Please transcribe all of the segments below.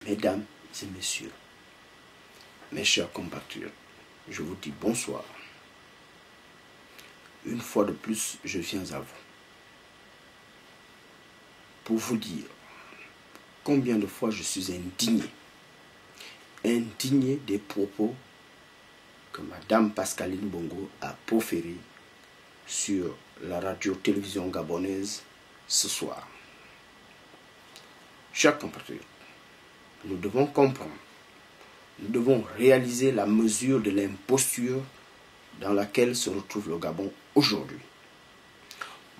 Mesdames et messieurs, mes chers compatriotes, je vous dis bonsoir. Une fois de plus, je viens à vous pour vous dire combien de fois je suis indigné des propos que Madame Pascaline Bongo a proférés sur la radio-télévision gabonaise ce soir. Chers compatriotes, nous devons comprendre, nous devons réaliser la mesure de l'imposture dans laquelle se retrouve le Gabon aujourd'hui.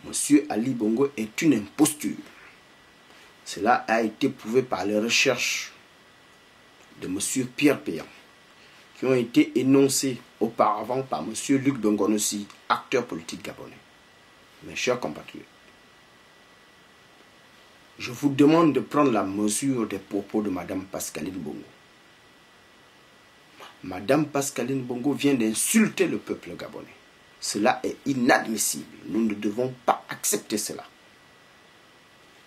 Monsieur Ali Bongo est une imposture. Cela a été prouvé par les recherches de Monsieur Pierre Péan, qui ont été énoncées auparavant par Monsieur Luc Bengonossi, acteur politique gabonais. Mes chers compatriotes, je vous demande de prendre la mesure des propos de Madame Pascaline Bongo. Madame Pascaline Bongo vient d'insulter le peuple gabonais. Cela est inadmissible. Nous ne devons pas accepter cela.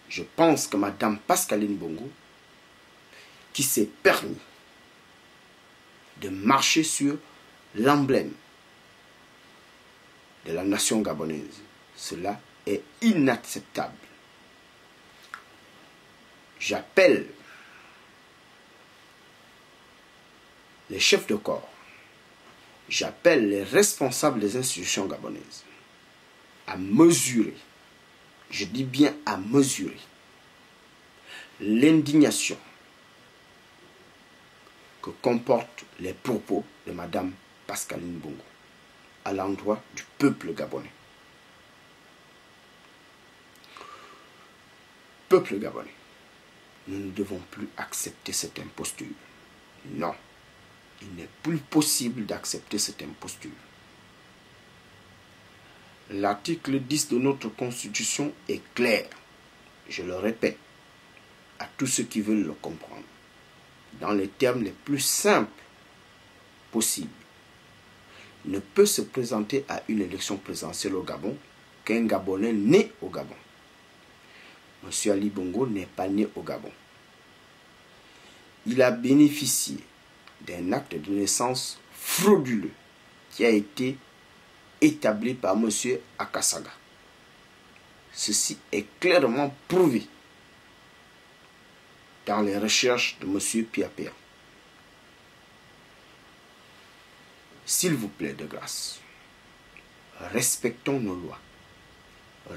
Je pense que Madame Pascaline Bongo, qui s'est permis de marcher sur l'emblème de la nation gabonaise, cela est inacceptable. J'appelle les chefs de corps, j'appelle les responsables des institutions gabonaises à mesurer, je dis bien à mesurer, l'indignation que comportent les propos de Madame Pascaline Bongo à l'endroit du peuple gabonais. Peuple gabonais, nous ne devons plus accepter cette imposture. Non, il n'est plus possible d'accepter cette imposture. L'article 10 de notre Constitution est clair. Je le répète à tous ceux qui veulent le comprendre, dans les termes les plus simples possibles. Il ne peut se présenter à une élection présidentielle au Gabon qu'un Gabonais né au Gabon. Monsieur Ali Bongo n'est pas né au Gabon. Il a bénéficié d'un acte de naissance frauduleux qui a été établi par monsieur Akasaga. Ceci est clairement prouvé dans les recherches de monsieur Pierre Péan. S'il vous plaît, de grâce, respectons nos lois.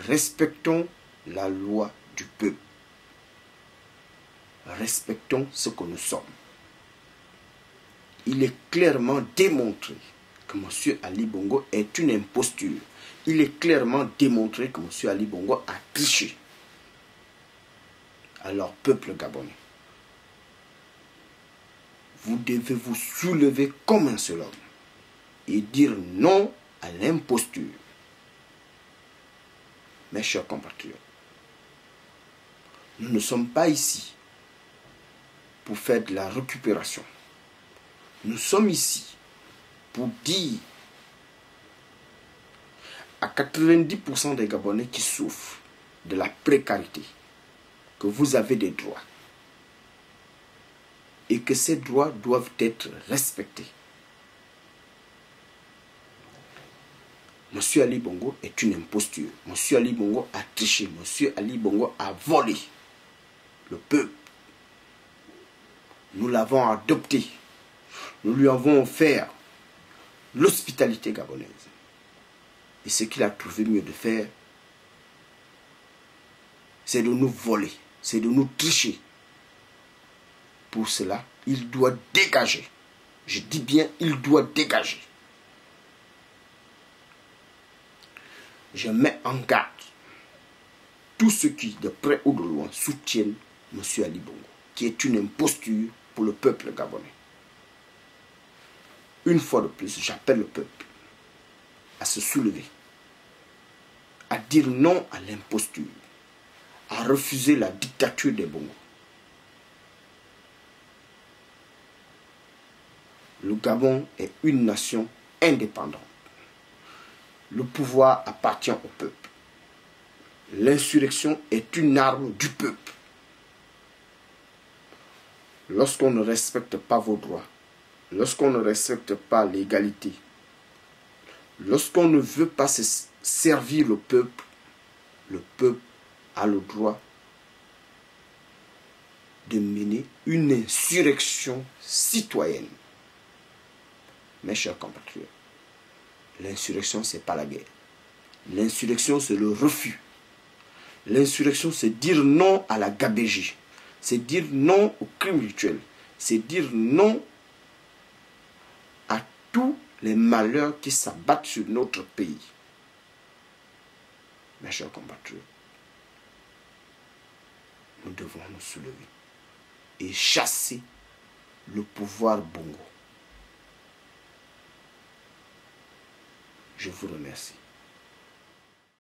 Respectons la loi du peuple. Respectons ce que nous sommes. Il est clairement démontré que M. Ali Bongo est une imposture. Il est clairement démontré que M. Ali Bongo a triché. Alors, peuple gabonais, vous devez vous soulever comme un seul homme et dire non à l'imposture. Mes chers compatriotes, nous ne sommes pas ici pour faire de la récupération. Nous sommes ici pour dire à 90% des Gabonais qui souffrent de la précarité que vous avez des droits et que ces droits doivent être respectés. Monsieur Ali Bongo est une imposture. Monsieur Ali Bongo a triché. Monsieur Ali Bongo a volé le peuple. Nous l'avons adopté. Nous lui avons offert l'hospitalité gabonaise. Et ce qu'il a trouvé mieux de faire, c'est de nous voler, c'est de nous tricher. Pour cela, il doit dégager. Je dis bien, il doit dégager. Je mets en garde tous ceux qui, de près ou de loin, soutiennent M. Ali Bongo, qui est une imposture pour le peuple gabonais. Une fois de plus, j'appelle le peuple à se soulever, à dire non à l'imposture, à refuser la dictature des Bongo. Le Gabon est une nation indépendante. Le pouvoir appartient au peuple. L'insurrection est une arme du peuple. lorsqu'on ne respecte pas vos droits, lorsqu'on ne respecte pas l'égalité, lorsqu'on ne veut pas servir le peuple a le droit de mener une insurrection citoyenne. Mes chers compatriotes, l'insurrection, ce n'est pas la guerre. L'insurrection, c'est le refus. L'insurrection, c'est dire non à la gabégie. C'est dire non au crime rituel. C'est dire non à tous les malheurs qui s'abattent sur notre pays. Mes chers compatriotes, nous devons nous soulever et chasser le pouvoir Bongo. Je vous remercie.